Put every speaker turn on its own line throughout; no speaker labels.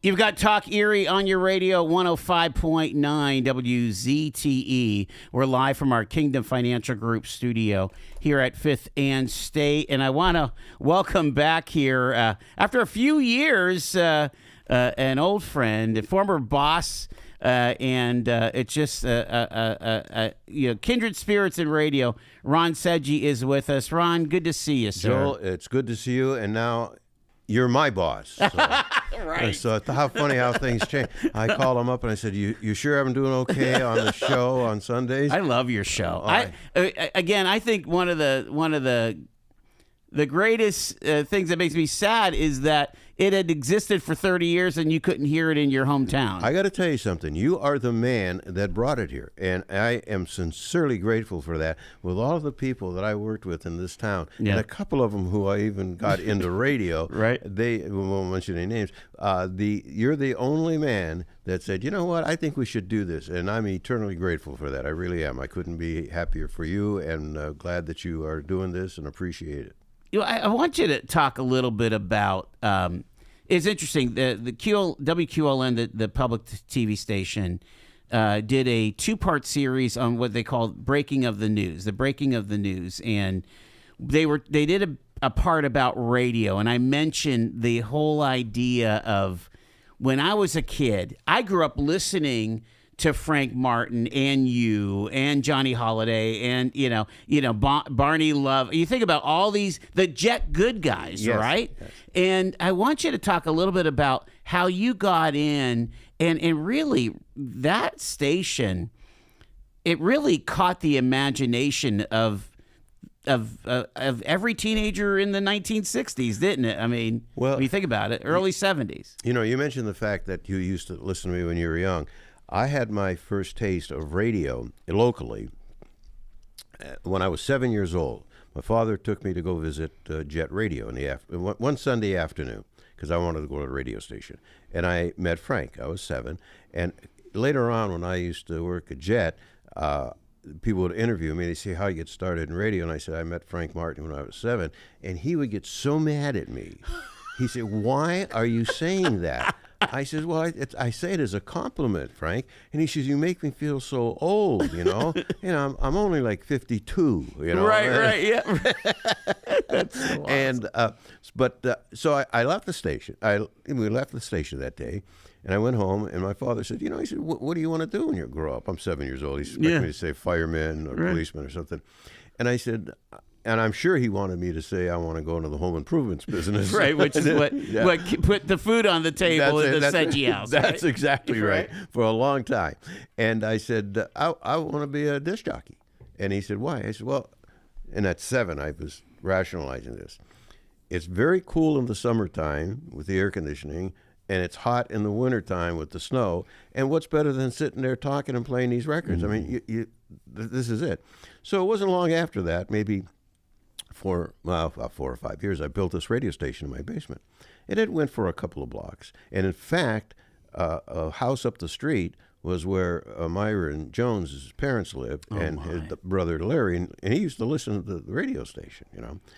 You've got Talk Erie on your radio, 105.9 WZTE. We're live from our Kingdom Financial Group studio here at 5th and State. And I want to welcome back here, after a few years, an old friend, a former boss, and it's just kindred spirits in radio. Ron Seggi is with us. Ron, good to see you, sir.
Joel, it's good to see you, and now you're my boss. So.
Right.
So how funny how things change. I called him up and I said, "You sure I'm doing okay on the show on Sundays?"
I love your show. I think one of the greatest things that makes me sad is that it had existed for 30 years and you couldn't hear it in your hometown.
I got to tell you something. You are the man that brought it here, and I am sincerely grateful for that. With all of the people that I worked with in this town, and a couple of them who I even got into radio,
right?
We won't mention any names. You're the only man that said, you know what, I think we should do this, and I'm eternally grateful for that. I really am. I couldn't be happier for you, and glad that you are doing this and appreciate it.
I want you to talk a little bit about. It's interesting. The WQLN, the public TV station, did a 2-part series on what they called breaking of the news, the breaking of the news, and they did a part about radio, and I mentioned the whole idea of when I was a kid, I grew up listening to Frank Martin and you and Johnny Holiday and Barney Love. You think about all these the Jet Good guys,
yes,
right?
Yes.
And I want you to talk a little bit about how you got in and really that station. It really caught the imagination of every teenager in the 1960s, didn't it? I mean, when you think about it, early 70s.
You mentioned the fact that you used to listen to me when you were young. I had my first taste of radio locally when I was 7 years old. My father took me to go visit Jet Radio one Sunday afternoon because I wanted to go to the radio station. And I met Frank. I was 7. And later on, when I used to work at Jet, people would interview me. They'd say, how you get started in radio? And I said, I met Frank Martin when I was 7. And he would get so mad at me. He said, why are you saying that? I said, well, I say it as a compliment, Frank. And he says, you make me feel so old, I'm only like 52,
Right, yeah. That's so awesome.
And, so I left the station. We left the station that day, and I went home, and my father said, he said, what do you want to do when you grow up? I'm 7 years old. He expected me to say fireman or policeman or something. And I said... And I'm sure he wanted me to say I want to go into the home improvements business.
Right, which is what put the food on the table in the Seggi house.
That's
right?
exactly right, for a long time. And I said, I want to be a disc jockey. And he said, why? I said, well, and at 7, I was rationalizing this. It's very cool in the summertime with the air conditioning, and it's hot in the wintertime with the snow. And what's better than sitting there talking and playing these records? I mean, this is it. So it wasn't long after that, maybe... For about 4 or 5 years, I built this radio station in my basement. And it went for a couple of blocks. And in fact, a house up the street was where Myron Jones' parents lived, and his brother Larry, and he used to listen to the radio station,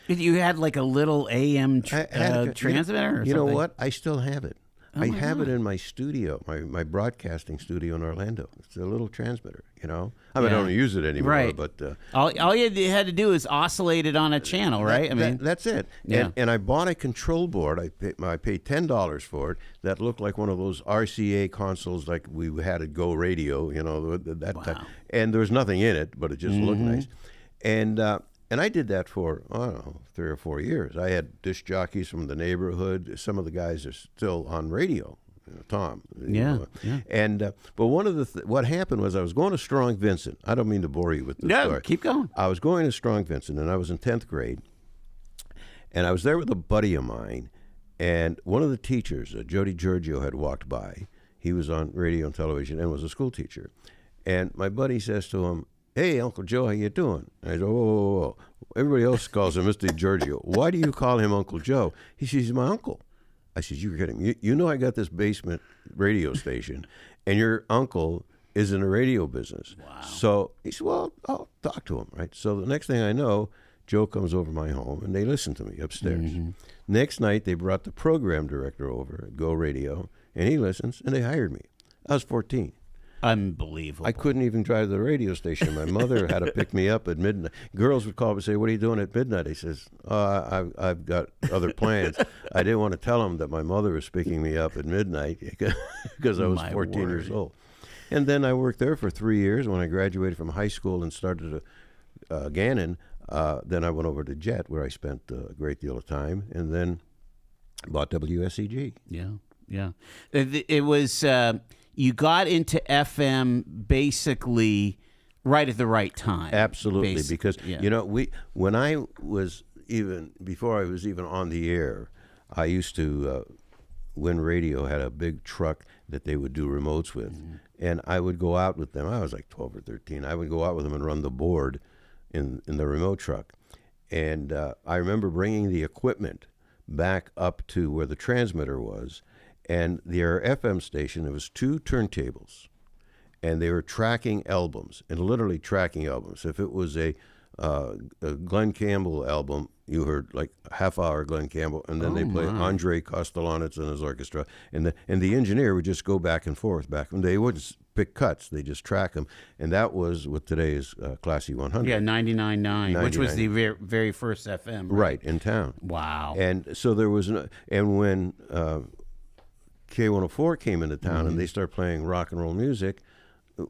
You had like a little AM transmitter or something?
You know what? I still have it. I have it in my studio, my broadcasting studio in Orlando. It's a little transmitter, I mean, I don't use it anymore,
right.
but...
all you had to do is oscillate it on a channel, right?
That's it.
Yeah.
And I bought a control board. I paid $10 for it that looked like one of those RCA consoles like we had at Go Radio, that type. And there was nothing in it, but it just looked nice. And I did that for, 3 or 4 years. I had disc jockeys from the neighborhood. Some of the guys are still on radio, Tom.
Yeah.
And but one of what happened was I was going to Strong Vincent. I don't mean to bore you with this story.
No, keep going.
I was going to Strong Vincent, and I was in 10th grade. And I was there with a buddy of mine. And one of the teachers, Jody Giorgio, had walked by. He was on radio and television and was a school teacher. And my buddy says to him, hey, Uncle Joe, how you doing? And I said, whoa. Everybody else calls him Mr. Giorgio. Why do you call him Uncle Joe? He says, he's my uncle. I said, you're kidding. You know I got this basement radio station, and your uncle is in the radio business.
Wow.
So he said, well, I'll talk to him, right? So the next thing I know, Joe comes over my home, and they listen to me upstairs. Next night, they brought the program director over at Go Radio, and he listens, and they hired me. I was 14.
Unbelievable.
I couldn't even drive to the radio station. My mother had to pick me up at midnight. Girls would call up and say, "What are you doing at midnight?" I says, I've got other plans." I didn't want to tell them that my mother was picking me up at midnight because I was 14 years old. And then I worked there for 3 years. When I graduated from high school and started Gannon, then I went over to Jet, where I spent a great deal of time, and then bought WSEG.
Yeah. It was... you got into FM basically right at the right time.
Absolutely, because when I was before I was even on the air, I used to when radio had a big truck that they would do remotes with, and I would go out with them. I was like 12 or 13. I would go out with them and run the board in the remote truck, and I remember bringing the equipment back up to where the transmitter was. And their FM station, there was 2 turntables, and they were tracking albums, and literally tracking albums. If it was a Glenn Campbell album, you heard like a half-hour Glenn Campbell, and then they play Andre Kostelanetz and his orchestra, and the engineer would just go back and forth, and they wouldn't pick cuts, they just track them, and that was what today's Classy 100.
Yeah, 99.9, which was the very first FM.
Right, in town.
Wow.
And so there was, and when K104 came into town and they started playing rock and roll music,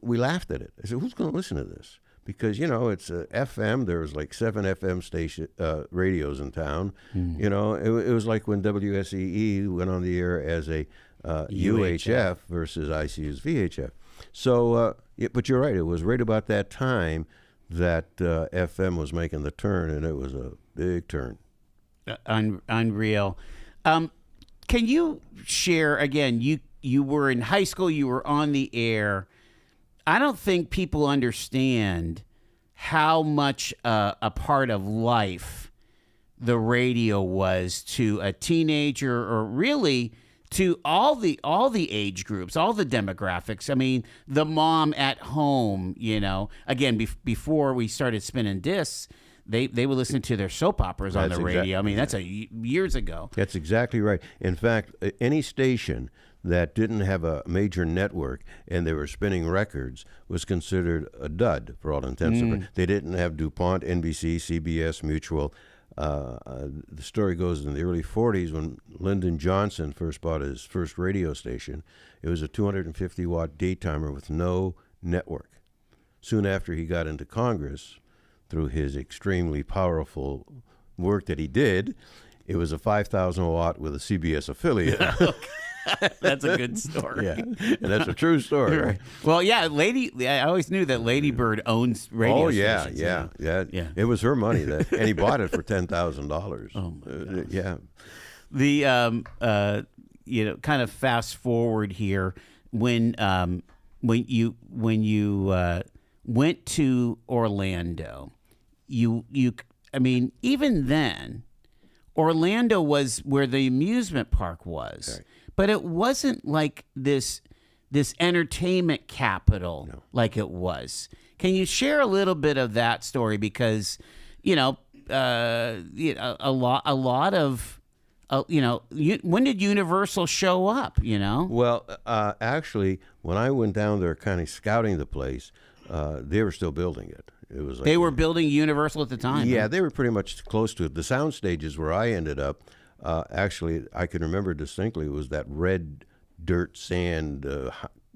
we laughed at it. I said, "Who's going to listen to this?" Because, it's a FM. There was like 7 FM radios in town. It was like when WSEE went on the air as a UHF versus ICU's VHF. So, but you're right. It was right about that time that FM was making the turn, and it was a big turn.
Unreal. Can you share, again, you were in high school, you were on the air. I don't think people understand how much a part of life the radio was to a teenager, or really to all the age groups, all the demographics. I mean, the mom at home, again, before we started spinning discs, They would listen to their soap operas on the radio. I mean, that's years ago.
That's exactly right. In fact, any station that didn't have a major network and they were spinning records was considered a dud for all intents and purposes. They didn't have DuPont, NBC, CBS, Mutual. The story goes in the early 40s when Lyndon Johnson first bought his first radio station. It was a 250-watt daytimer with no network. Soon after he got into Congress, through his extremely powerful work that he did, it was a 5,000 watt with a CBS affiliate.
That's a good story.
Yeah, and that's a true story. Right?
Well, yeah, I always knew that Lady Bird owns radio stations.
Yeah. It was her money, and he bought it for $10,000.
Oh, my gosh.
Yeah.
The kind of fast forward here, when you went to Orlando, I mean, even then, Orlando was where the amusement park was,
okay,
but it wasn't like this entertainment capital like it was. Can you share a little bit of that story? Because a lot of when did Universal show up?
Well, actually, when I went down there, kind of scouting the place, they were still building it. It was like
they were building Universal at the time.
Yeah,
huh?
They were pretty much close to it. The sound stages where I ended up, actually, I can remember distinctly, it was that red dirt sand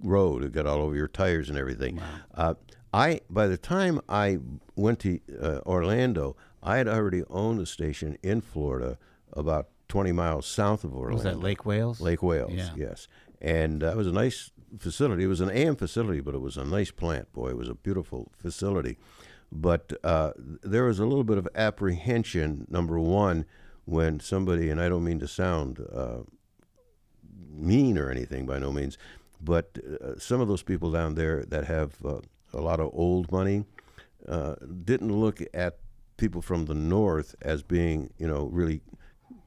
road. It got all over your tires and everything.
Wow.
By the time I went to Orlando, I had already owned a station in Florida about 20 miles south of Orlando.
Was that Lake Wales?
Lake Wales,
yeah.
Yes. And it was a nice facility. It was an AM facility, but it was a nice plant. Boy, it was a beautiful facility. But there was a little bit of apprehension, number one, when somebody, and I don't mean to sound mean or anything by no means, but some of those people down there that have a lot of old money didn't look at people from the north as being, really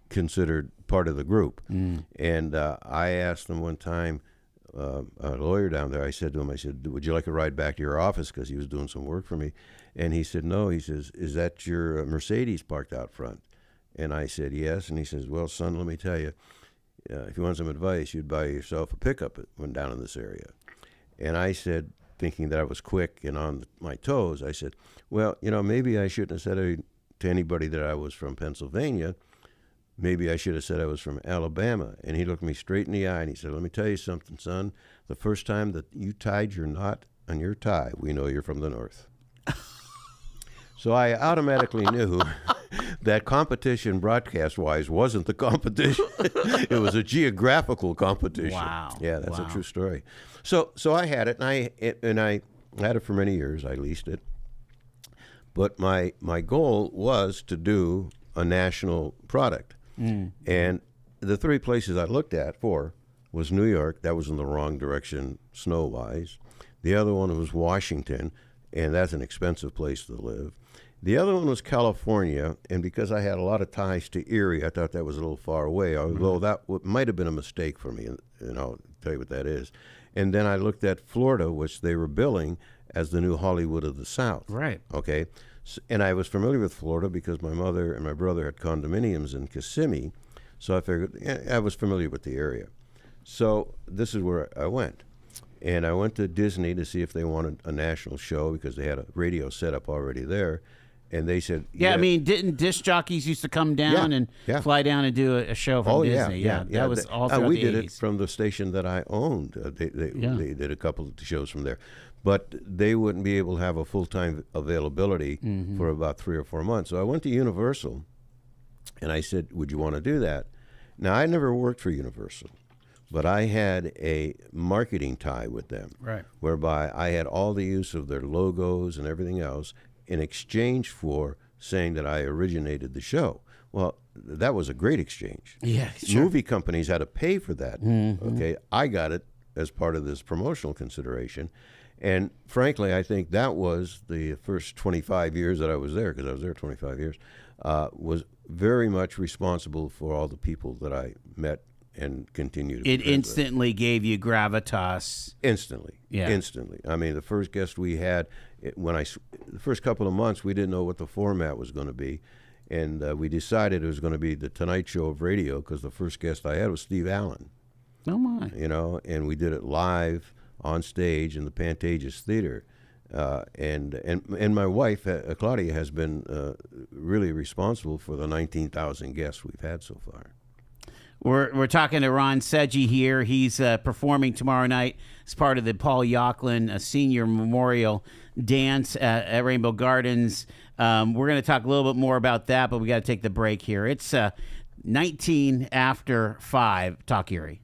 considered part of the group. And I asked them one time, a lawyer down there, I said to him, would you like a ride back to your office? Because he was doing some work for me. And he said, no. He says, is that your Mercedes parked out front? And I said, yes. And he says, well, son, let me tell you, if you want some advice, you'd buy yourself a pickup when down in this area. And I said, thinking that I was quick and on my toes, I said, well, maybe I shouldn't have said to anybody that I was from Pennsylvania. Maybe I should have said I was from Alabama. And he looked me straight in the eye and he said, let me tell you something, son. The first time that you tied your knot on your tie, we know you're from the North. So I automatically knew that competition broadcast-wise wasn't the competition. It was a geographical competition.
Wow.
Yeah, that's
Wow.
a true story. So I had it, and I had it for many years. I leased it. But my goal was to do a national product. And the three places I looked at was New York. That was in the wrong direction snow-wise. The other one was Washington, and that's an expensive place to live. The other one was California, and because I had a lot of ties to Erie, I thought that was a little far away, although that might have been a mistake for me, and I'll tell you what that is. And then I looked at Florida, which they were billing as the new Hollywood of the South.
Right.
Okay. And I was familiar with Florida because my mother and my brother had condominiums in Kissimmee, so I figured I was familiar with the area. So this is where I went. And I went to Disney to see if they wanted a national show because they had a radio set up already there. And they said,
Yeah, I mean, didn't disc jockeys used to come down and fly down and do a show from Disney? That was all throughout
we
the
did
80s.
it from the station that I owned. They did a couple of shows from there. But they wouldn't be able to have a full-time availability for about 3 or 4 months. So I went to Universal, and I said, would you want to do that? Now, I never worked for Universal, but I had a marketing tie with them,
Right.
whereby I had all the use of their logos and everything else in exchange for saying that I originated the show. Well, that was a great exchange.
Yeah, sure.
Movie companies had to pay for that. Okay, I got it as part of this promotional consideration. And frankly, I think that was the first 25 years that I was there, because I was there 25 years, was very much responsible for all the people that I met and continue to be
It
friends with.
instantly gave you gravitas.
Instantly.
Yeah.
Instantly. I mean, the first guest we had, the first couple of months, we didn't know what the format was going to be. And we decided it was going to be the Tonight Show of radio, because the first guest I had was Steve Allen.
Oh, my.
And we did it live on stage in the Pantages Theater. And my wife, Claudia, has been really responsible for the 19,000 guests we've had so far.
We're talking to Ron Seggi here. He's performing tomorrow night as part of the Paul Yoculan Sr. Memorial Dance at Rainbow Gardens. We're going to talk a little bit more about that, but we got to take the break here. It's 19 after 5. Talk Erie.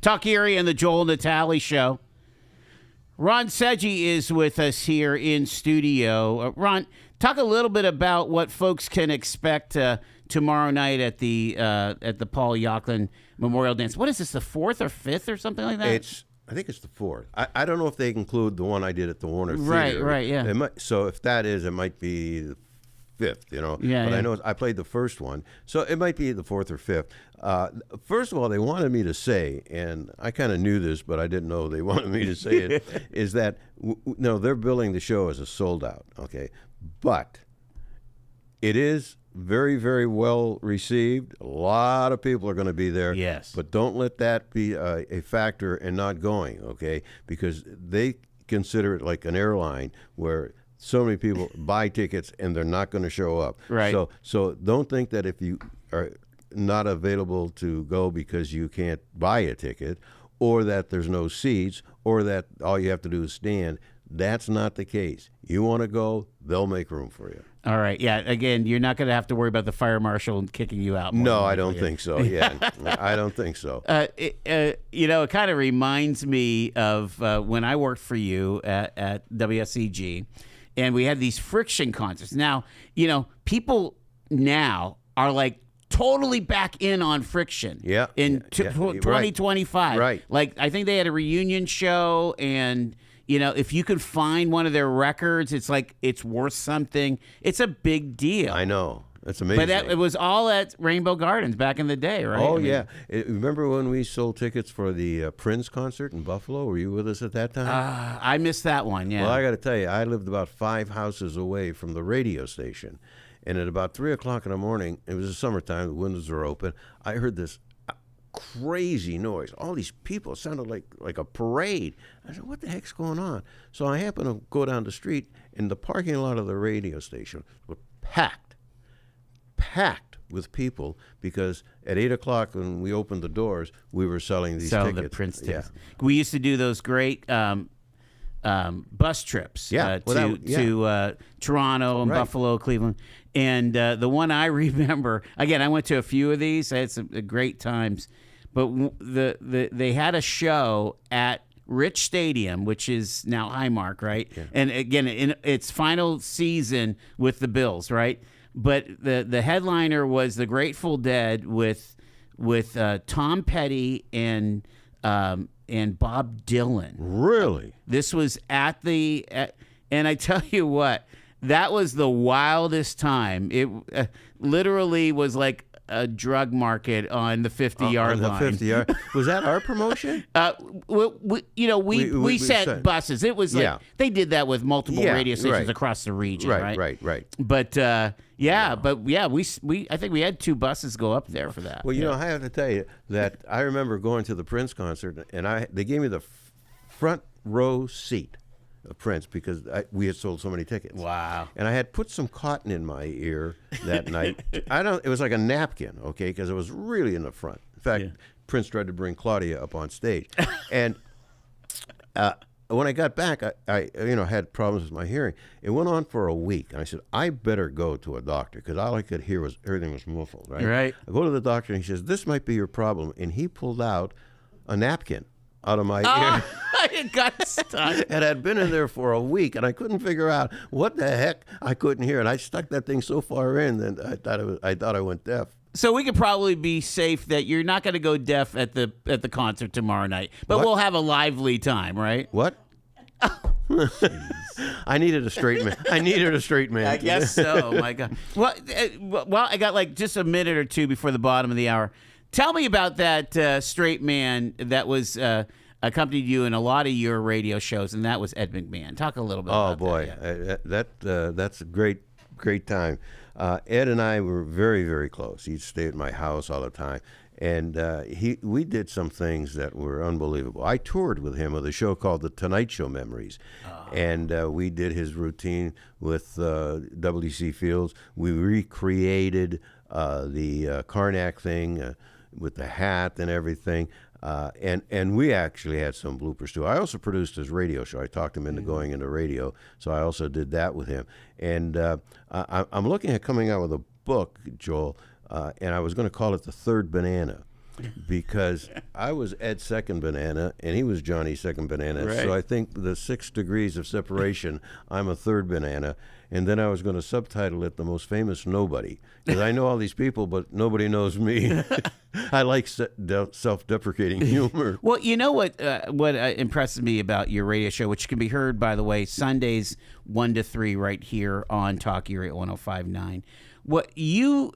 Talk Erie and the Joel Natale Show. Ron Seggi is with us here in studio. Ron, talk a little bit about what folks can expect tomorrow night at the Paul Yoculan Memorial Dance. What is this, the 4th or 5th or something like that?
I think it's the 4th. I don't know if they include the one I did at the Warner Theater.
Right, yeah.
So if that is, it might be the 5th,
Yeah,
but I know I played the first one, so it might be the 4th or 5th. First of all, they wanted me to say, and I kind of knew this, but I didn't know they wanted me to say it, is that, no, they're billing the show as a sold out, okay? But it is very, very well received. A lot of people are going to be there.
Yes.
But don't let that be a factor in not going, okay? Because they consider it like an airline where so many people buy tickets and they're not going to show up.
Right.
So don't think that if you are not available to go because you can't buy a ticket, or that there's no seats, or that all you have to do is stand. That's not the case. You want to go, they'll make room for you.
All right. Yeah. Again, you're not going to have to worry about the fire marshal kicking you out.
No, I don't think so. Yeah, I don't think so.
It kind of reminds me of when I worked for you at WSEG, and we had these Friction concerts. Now, people now are like totally back in on Friction.
Yeah.
In 2025.
Right.
Like, I think they had a reunion show, and if you could find one of their records, it's like it's worth something. It's a big deal.
I know. That's amazing.
But it was all at Rainbow Gardens back in the day, right?
Oh, yeah. Remember when we sold tickets for the Prince concert in Buffalo? Were you with us at that time?
I missed that one, yeah.
Well, I got to tell you, I lived about 5 houses away from the radio station. And at about 3 o'clock in the morning, it was the summertime, the windows were open, I heard this crazy noise. All these people, it sounded like a parade. I said, what the heck's going on? So I happened to go down the street, and the parking lot of the radio station was packed with people, because at 8 o'clock when we opened the doors, we were selling these tickets.
The Prince tickets.
Yeah.
We used to do those great bus trips to Toronto and Buffalo, Cleveland. And the one I remember, again, I went to a few of these. I had some great times. But they had a show at Rich Stadium, which is now Highmark, right? Yeah. And again, in its final season with the Bills, right? But the headliner was the Grateful Dead with Tom Petty and Bob Dylan.
Really?
This was and I tell you what, that was the wildest time. It literally was like a drug market on the 50-yard line.
On the 50-yard. Was that our promotion?
We sent buses. It was like they did that with multiple radio stations across the region, right?
Right.
But I think we had 2 buses go up there for that.
Well, I have to tell you that I remember going to the Prince concert, and they gave me the front row seat of Prince because we had sold so many tickets.
Wow.
And I had put some cotton in my ear that night. It was like a napkin, okay, because it was really in the front. In fact, Prince tried to bring Claudia up on stage. And when I got back, I had problems with my hearing. It went on for a week, and I said, I better go to a doctor, because all I could hear was everything was muffled, right?
Right.
I go to the doctor, and he says, this might be your problem. And he pulled out a napkin out of my ear.
It got stuck.
And I'd been in there for a week, and I couldn't figure out what the heck I couldn't hear. And I stuck that thing so far in that I thought I went deaf.
So we could probably be safe that you're not going to go deaf at the concert tomorrow night, but we'll have a lively time, right?
What? I needed a straight man.
I guess so. My God. Well, I got like just a minute or two before the bottom of the hour. Tell me about that straight man that was accompanied you in a lot of your radio shows, and that was Ed McMahon. Talk a little bit about
that. That's a great time. Ed and I were very, very close. He'd stay at my house all the time. And we did some things that were unbelievable. I toured with him with a show called The Tonight Show Memories. And we did his routine with W.C. Fields. We recreated the Karnak thing with the hat and everything. And we actually had some bloopers, too. I also produced his radio show. I talked him into going into radio, so I also did that with him. And I'm looking at coming out with a book, Joel, and I was going to call it The Third Banana. because I was Ed's second banana and he was Johnny's second banana.
Right.
So I think the 6 degrees of separation, I'm a third banana. And then I was going to subtitle it The Most Famous Nobody, because I know all these people, but nobody knows me. I like self-deprecating humor.
Well, you know what impresses me about your radio show, which can be heard, by the way, Sundays 1 to 3 right here on Talk Erie at 105.9. What you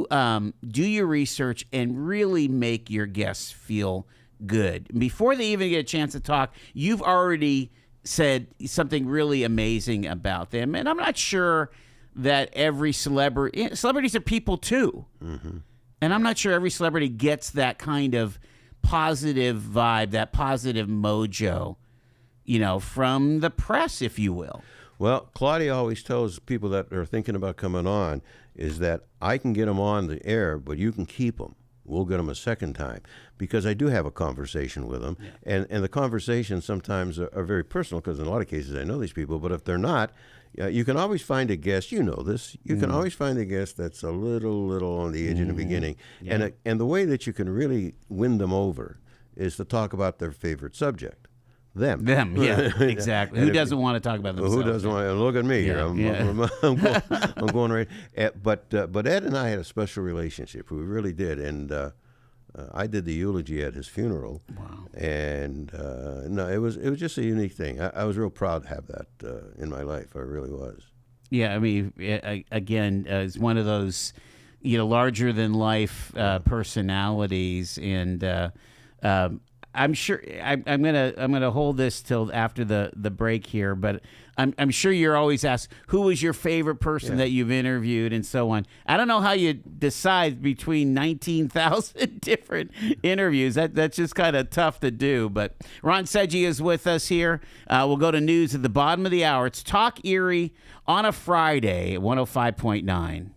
do your research and really make your guests feel good. Before they even get a chance to talk, you've already said something really amazing about them. And I'm not sure that every celebrities are people too. Mm-hmm. And I'm not sure every celebrity gets that kind of positive vibe, that positive mojo, from the press, if you will.
Well, Claudia always tells people that are thinking about coming on is that I can get them on the air, but you can keep them. We'll get them a second time, because I do have a conversation with them. Yeah. And the conversations sometimes are very personal, because in a lot of cases I know these people, but if they're not, you can always find a guest, you know this, you can always find a guest that's a little on the edge in the beginning. Yeah. And the way that you can really win them over is to talk about their favorite subject. Them,
yeah, exactly. Who doesn't want to talk about themselves?
Who doesn't want to look at me?
Yeah,
I'm going right. But Ed and I had a special relationship. We really did, and I did the eulogy at his funeral.
Wow!
And no, it was just a unique thing. I was real proud to have that in my life. I really was.
Yeah, I mean, again, it's one of those larger than life personalities, and I'm sure I'm gonna hold this till after the break here, but I'm sure you're always asked who was your favorite person that you've interviewed and so on. I don't know how you decide between 19,000 different interviews. That's just kind of tough to do. But Ron Seggi is with us here. We'll go to news at the bottom of the hour. It's Talk Erie on a Friday at 105.9.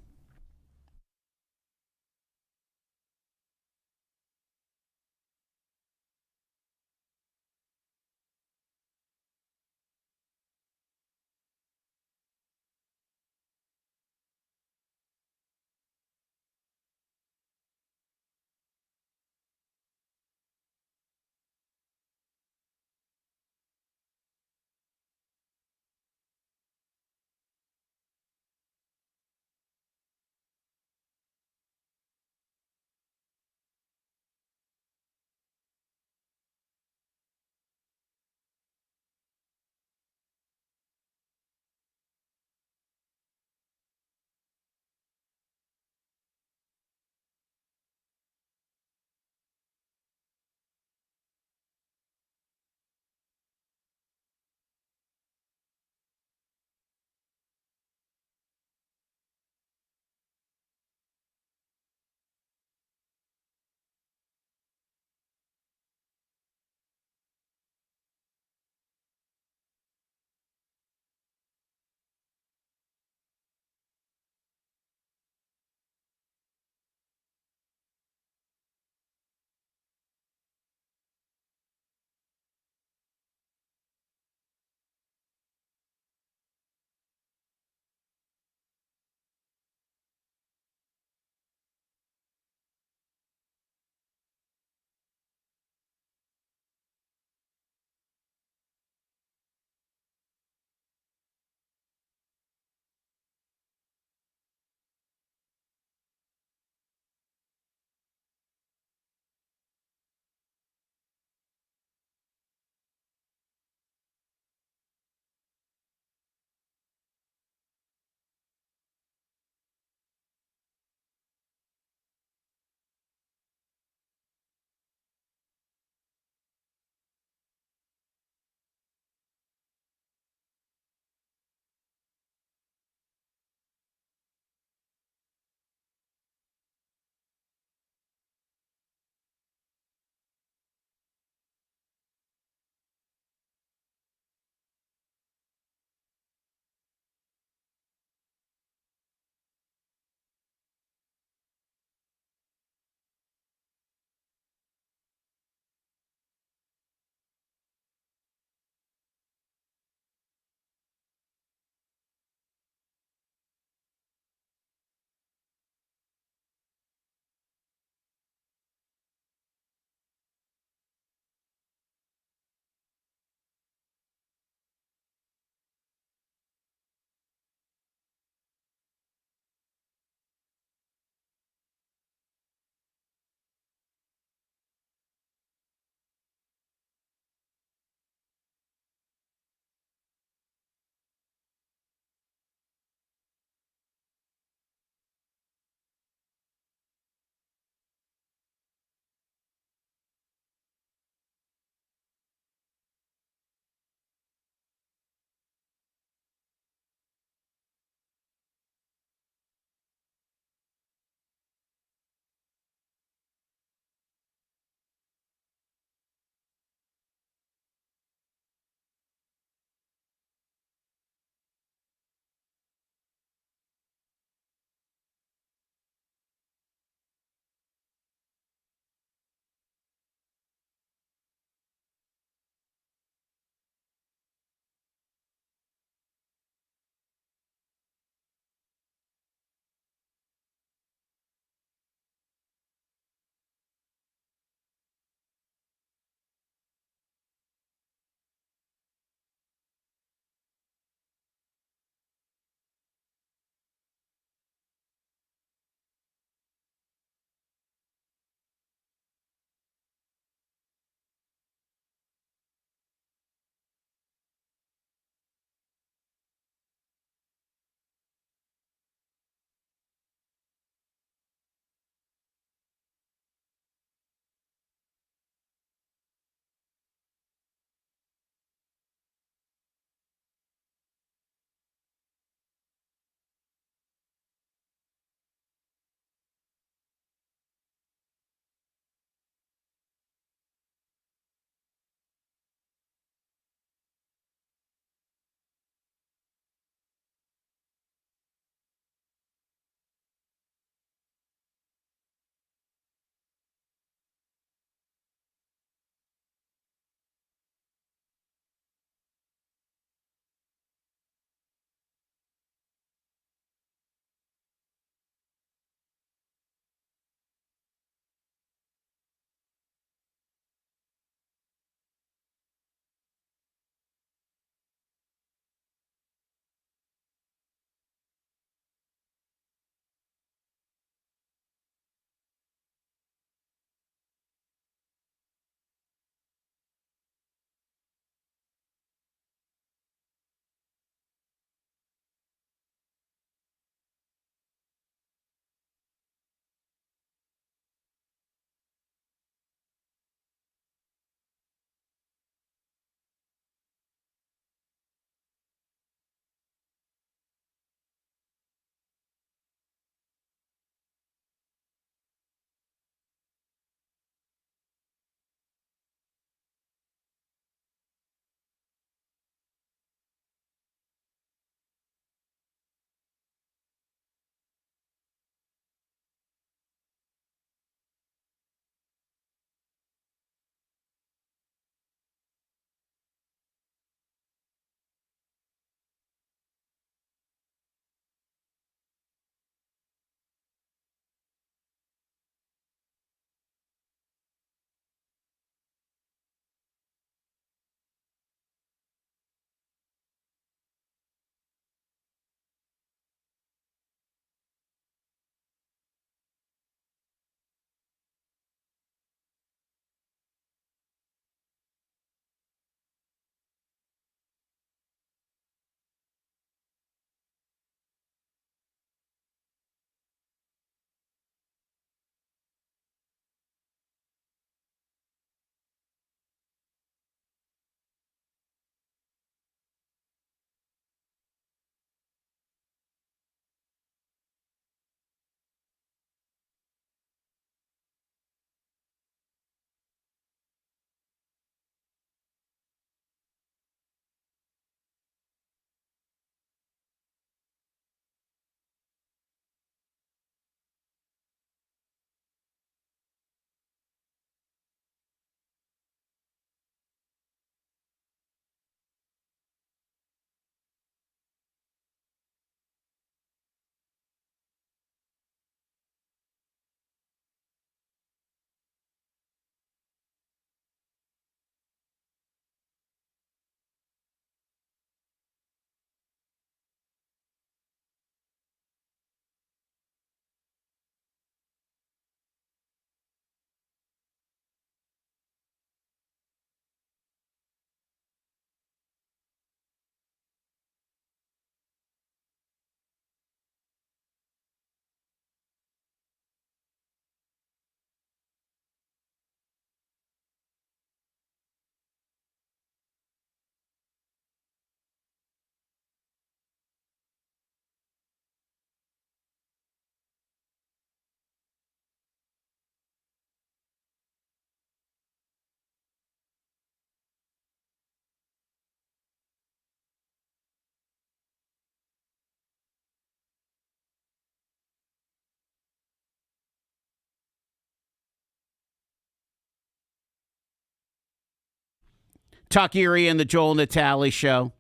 Talk Erie and the Joel Natale Show.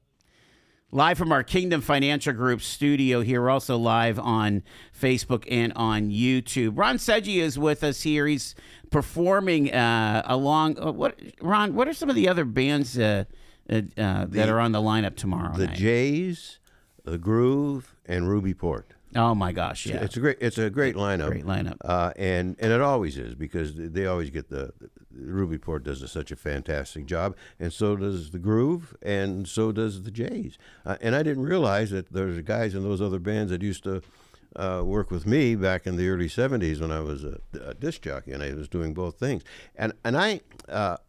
Live from our Kingdom Financial Group studio here. We're also live on Facebook and on YouTube. Ron Seggi is with us here. He's performing along. Ron, what are some of the other bands that are on the lineup tomorrow
The
night?
Jays, The Groove, and Ruby Port.
Oh my gosh! Yeah,
it's a great lineup.
Great lineup.
And it always is, because they always get the Ruby Port does such a fantastic job, and so does the Groove, and so does the Jays. And I didn't realize that there's guys in those other bands that used to work with me back in the early '70s when I was a disc jockey, and I was doing both things. And I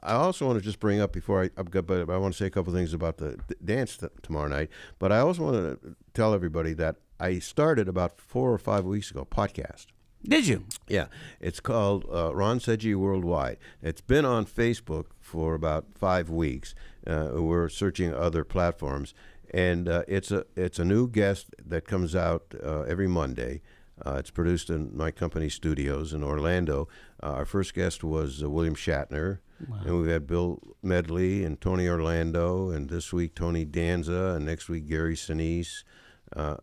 also want to just bring up before I want to say a couple of things about the dance tomorrow night. But I also want to tell everybody that I started about 4 or 5 weeks ago a podcast.
Did you?
Yeah, it's called Ron Seggi Worldwide. It's been on Facebook for about 5 weeks. We're searching other platforms, and it's a new guest that comes out every Monday. It's produced in my company studios in Orlando. Our first guest was William Shatner. Wow. And we've had Bill Medley and Tony Orlando, and this week Tony Danza, and next week Gary Sinise.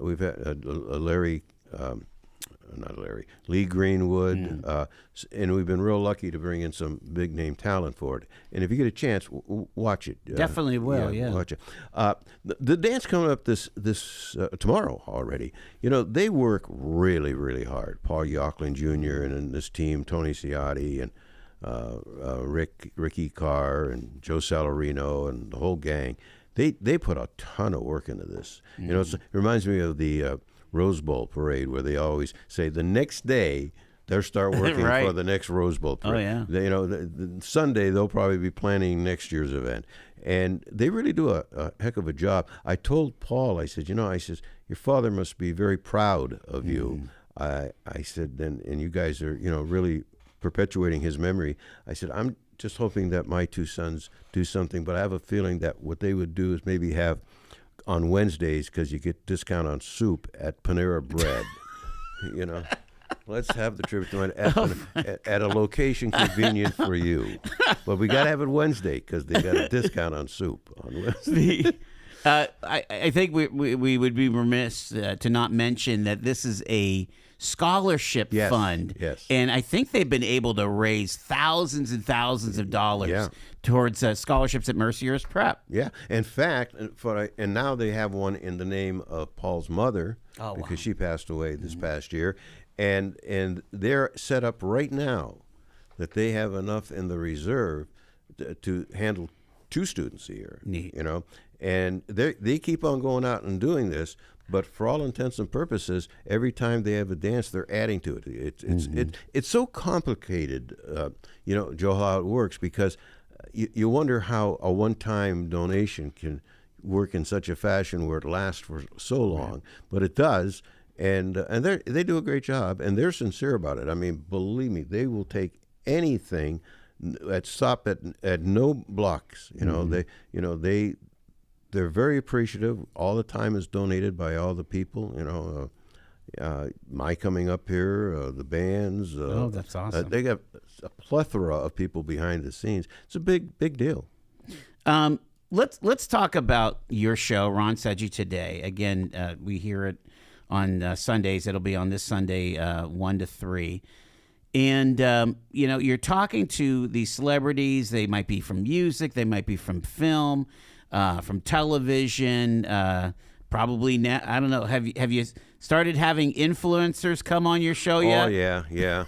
We've had Lee Greenwood, and we've been real lucky to bring in some big name talent for it. And if you get a chance, watch it.
Definitely will. Yeah,
watch it. The dance coming up this tomorrow already. You know, they work really, really hard. Paul Yoculan Jr. and this team, Tony Ciotti and Ricky Carr and Joe Salarino and the whole gang. They put a ton of work into this. You know, it reminds me of the Rose Bowl parade, where they always say the next day they'll start working
right.
for the next Rose Bowl parade.
Oh, yeah.
You know, the Sunday they'll probably be planning next year's event. And they really do a heck of a job. I told Paul, I said, your father must be very proud of you. I said, and you guys are, really perpetuating his memory. I said, I'm just hoping that my two sons do something, but I have a feeling that what they would do is maybe have on Wednesdays, because you get discount on soup at Panera Bread. Let's have the trip at a location convenient for you. But we got to have it Wednesday because they got a discount on soup on Wednesday.
I think we would be remiss to not mention that this is a scholarship fund.
Yes.
And I think they've been able to raise thousands and thousands of dollars towards scholarships at Mercier's Prep.
Yeah. In fact, and now they have one in the name of Paul's mother because she passed away this past year. And they're set up right now that they have enough in the reserve to handle 2 students a year.
Neat.
And they keep on going out and doing this, but for all intents and purposes, every time they have a dance, they're adding to it. It's so complicated, Joe, how it works, because you wonder how a one-time donation can work in such a fashion where it lasts for so long, but it does. And they do a great job, and they're sincere about it. I mean, believe me, they will take anything stop at no blocks. They're very appreciative. All the time is donated by all the people. My coming up here, the bands.
That's awesome.
They got a plethora of people behind the scenes. It's a big deal.
Let's talk about your show, Ron Seggi Today. Again, we hear it on Sundays. It'll be on this Sunday, 1 to 3. And, you're talking to these celebrities. They might be from music. They might be from film, from television, probably now. I don't know. Have you started having influencers come on your show yet?
Oh, yeah.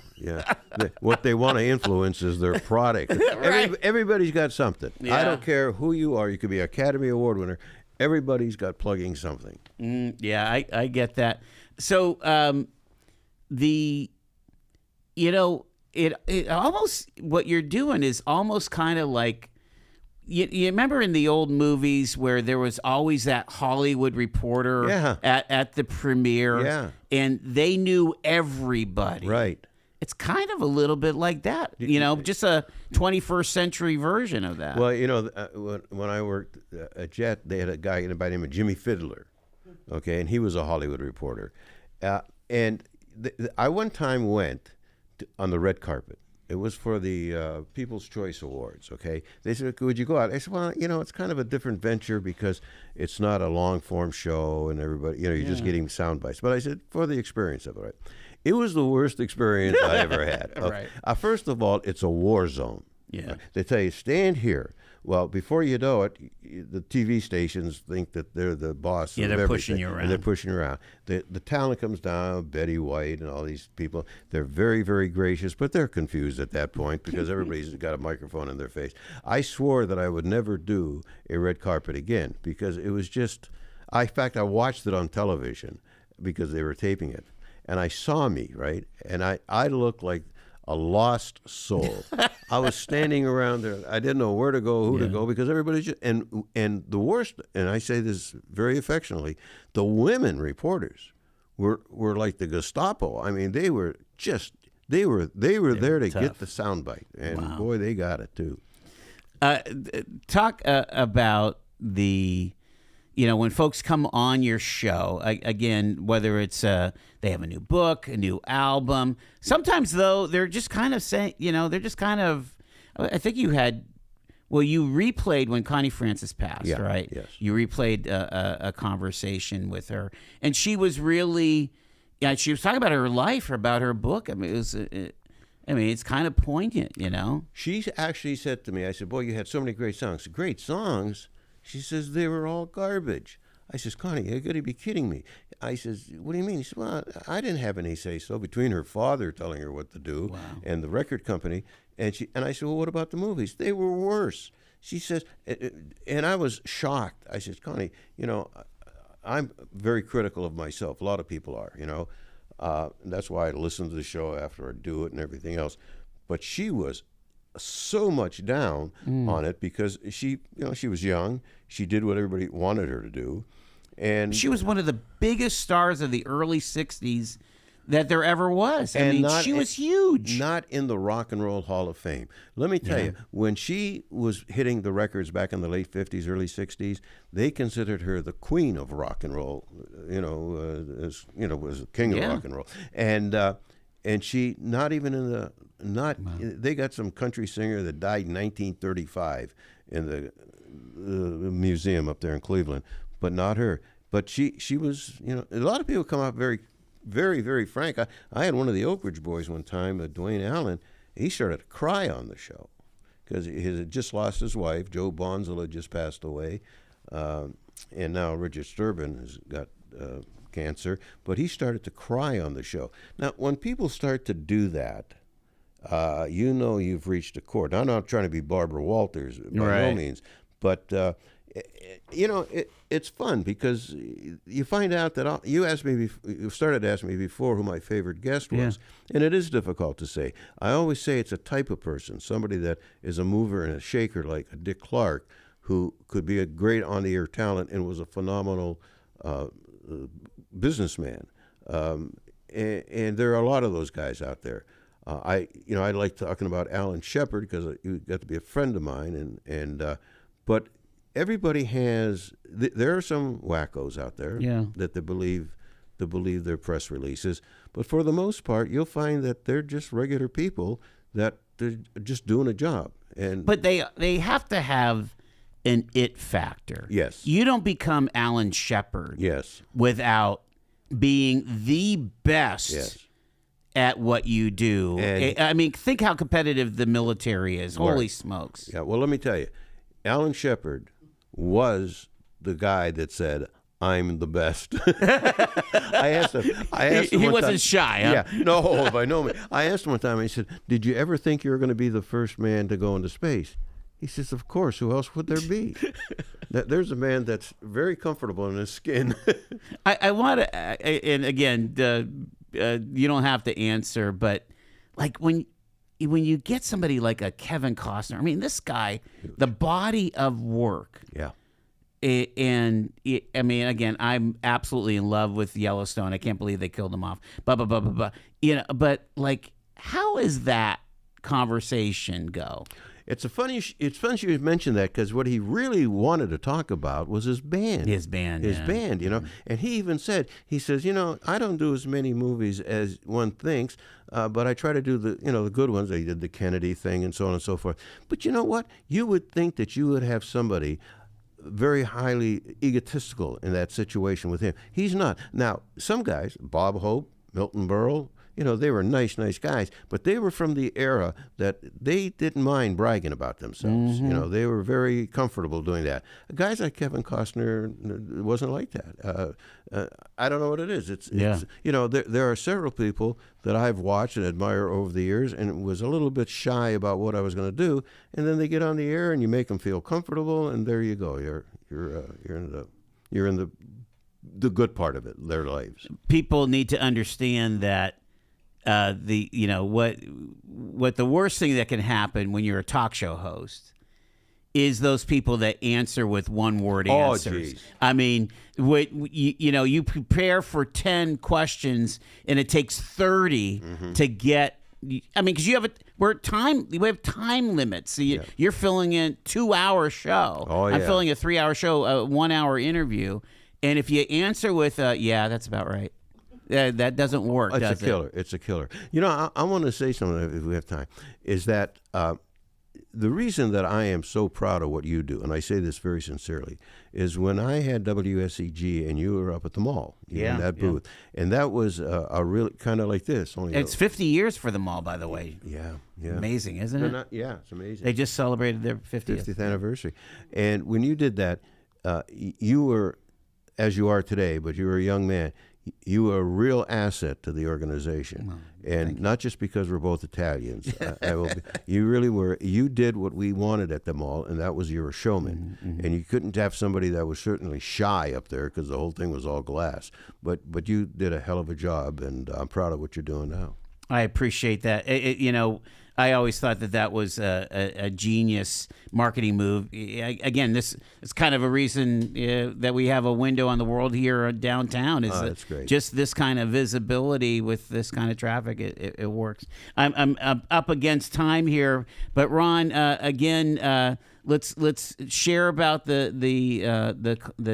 What they want to influence is their product.
Right.
Everybody's got something.
Yeah.
I don't care who you are. You could be an Academy Award winner. Everybody's got plugging something.
I get that. So it almost, what you're doing is almost kind of like, you remember in the old movies where there was always that Hollywood reporter at the premiere, and they knew everybody.
Right.
It's kind of a little bit like that, just a 21st century version of that.
Well, when I worked at Jet, they had a guy by the name of Jimmy Fiddler, okay, and he was a Hollywood reporter. And I one time went on the red carpet It was for the People's Choice Awards, okay? They said, would you go out? I said, well, it's kind of a different venture because it's not a long-form show and everybody, you're just getting sound bites. But I said, for the experience of it, right? It was the worst experience I ever had. Okay?
Right.
First of all, it's a war zone.
Yeah.
Right? They tell you, stand here. Well, before you know it, the TV stations think that they're the boss.
Yeah,
of
they're
everything,
pushing you around.
And they're pushing you around. The talent comes down, Betty White and all these people. They're very, very gracious, but they're confused at that point because everybody's got a microphone in their face. I swore that I would never do a red carpet again because it was just, in fact, I watched it on television because they were taping it. And I saw me, right? And I looked like a lost soul. I was standing around there. I didn't know where to go, who to go, because everybody's just, and the worst, and I say this very affectionately, the women reporters were like the Gestapo. I mean, they were there to get the soundbite, and boy, they got it too.
Talk about the, when folks come on your show, again, whether it's they have a new book, a new album. Sometimes, though, they're just kind of saying, I think you replayed when Connie Francis passed, right?
Yes.
You replayed a conversation with her. And she was really, she was talking about her life, about her book. I mean, it's kind of poignant,
She actually said to me, I said, boy, you had so many great songs. Great songs? She says, they were all garbage. I says, Connie, you got to be kidding me. I says, what do you mean? He said, well, I didn't have any say-so between her father telling her what to do and the record company. And I said, well, what about the movies? They were worse. She says, and I was shocked. I said, Connie, I'm very critical of myself. A lot of people are, that's why I listen to the show after I do it and everything else. But she was so much down on it because she was young. She did what everybody wanted her to do. And
she was one of the biggest stars of the early 60s that there ever was. I mean, she was huge.
Not in the Rock and Roll Hall of Fame. Let me tell you, when she was hitting the records back in the late 50s, early 60s, they considered her the queen of rock and roll, was the king of rock and roll. And she, not even in the, they got some country singer that died in 1935 in the museum up there in Cleveland, but not her. But she was, a lot of people come out very, very, very frank. I had one of the Oak Ridge boys one time, Dwayne Allen. He started to cry on the show because he had just lost his wife. Joe Bonzel had just passed away, and now Richard Sturban has got cancer. But he started to cry on the show. Now, when people start to do that, you've reached a chord. I'm not trying to be Barbara Walters by no means, but it's fun because you find out that you started to ask me before who my favorite guest was, and it is difficult to say. I always say it's a type of person, somebody that is a mover and a shaker like a Dick Clark, who could be a great on-the-air talent and was a phenomenal businessman. And there are a lot of those guys out there. I like talking about Alan Shepard because he got to be a friend of mine, but everybody has. There are some wackos out there that they believe their press releases, but for the most part, you'll find that they're just regular people that they're just doing a job.
But they have to have an it factor.
Yes,
you don't become Alan Shepard.
Yes,
without being the best at what you do. I mean, think how competitive the military is. Holy smokes.
Yeah, well, let me tell you, Alan Shepard was the guy that said, I'm the best. I asked him
he wasn't shy, huh?
Yeah, no, by no means. I asked him one time, I said, did you ever think you were going to be the first man to go into space? He says, of course, who else would there be? There's a man that's very comfortable in his skin.
I want to, and again, you don't have to answer, but like when you get somebody like a Kevin Costner, I mean, this guy, the body of work.
Yeah.
I mean, again, I'm absolutely in love with Yellowstone. I can't believe they killed him off. But like, how is that conversation go?
It's funny you mentioned that, because what he really wanted to talk about was his band.
His band,
You know. And he even said, he says, you know, I don't do as many movies as one thinks, but I try to do the good ones. They did the Kennedy thing and so on and so forth. But you know what? You would think that you would have somebody very highly egotistical in that situation with him. He's not. Now, some guys, Bob Hope, Milton Berle, you know, they were nice guys, but they were from the era that they didn't mind bragging about themselves. You know, they were very comfortable doing that. Guys like Kevin Costner wasn't like that. I don't know what it is. It's you know, there are several people that I've watched and admire over the years, and was a little bit shy about what I was going to do, and then they get on the air and you make them feel comfortable, and there you go. You're in the good part of it, their lives.
People need to understand that what the worst thing that can happen when you're a talk show host is those people that answer with one-word answers.
Geez.
I mean, you prepare for 10 questions and it takes 30 to get. I mean, because we have time limits. So you're filling in a 2-hour show.
Oh, yeah.
I'm filling a 3-hour show, a 1-hour interview, and if you answer with yeah, that's about right. That doesn't work, does it?
It's a killer. It's a killer. You know, I want to say something, if we have time, is that the reason that I am so proud of what you do, and I say this very sincerely, is when I had WSEG and you were up at the mall, in that booth, and that was a real kind of like this. Only
it's 50 years for the mall, by the way.
Yeah.
Amazing, isn't it?
It's amazing.
They just celebrated their 50th
anniversary. And when you did that, you were, as you are today, but you were a young man, you were a real asset to the organization. And not just because we're both Italians. You really were. You did what we wanted at the mall, and that was you're a showman. And you couldn't have somebody that was certainly shy up there, because the whole thing was all glass. But you did a hell of a job, and I'm proud of what you're doing now.
I appreciate that. I always thought that was a genius marketing move. Again, this is kind of a reason that we have a window on the world here downtown.
That's great.
Just this kind of visibility with this kind of traffic, it works. I'm up against time here, but Ron, again, let's share about the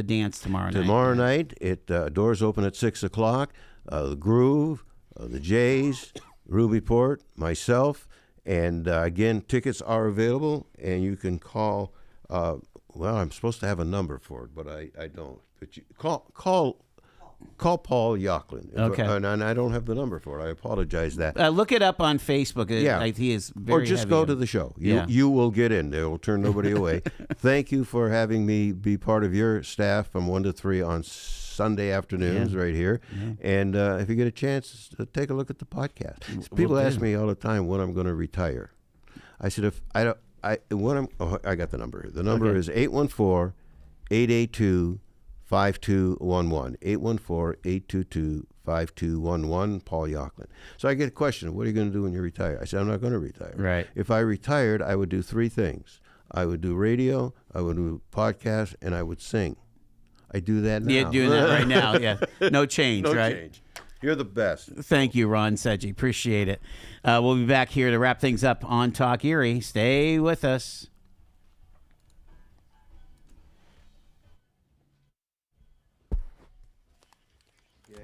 dance tomorrow night.
Tomorrow night, doors open at 6:00. The Groove, the Jays, Ruby Port, myself. And again, tickets are available, and you can call. Well, I'm supposed to have a number for it, but I don't. But you call Paul Yoculan.
Okay.
And I don't have the number for it. I apologize that.
Look it up on Facebook. He is very.
Or just go to the show. You will get in. They will turn nobody away. Thank you for having me be part of your staff from 1 to 3 on Sunday afternoons right here. And if you get a chance, take a look at the podcast. People ask me all the time when I'm going to retire. I said, I got the number here. The number is 814-882-5211. 814-822-5211, Paul Yoculan. So I get a question, what are you going to do when you retire? I said, I'm not going to retire.
Right.
If I retired, I would do 3 things. I would do radio, I would do podcasts, and I would sing. I do that now.
You're doing that right now, yeah. No change,
no
right?
Change. You're the best.
Thank you, Ron Seggi. Appreciate it. We'll be back here to wrap things up on Talk Erie. Stay with us.
Yeah,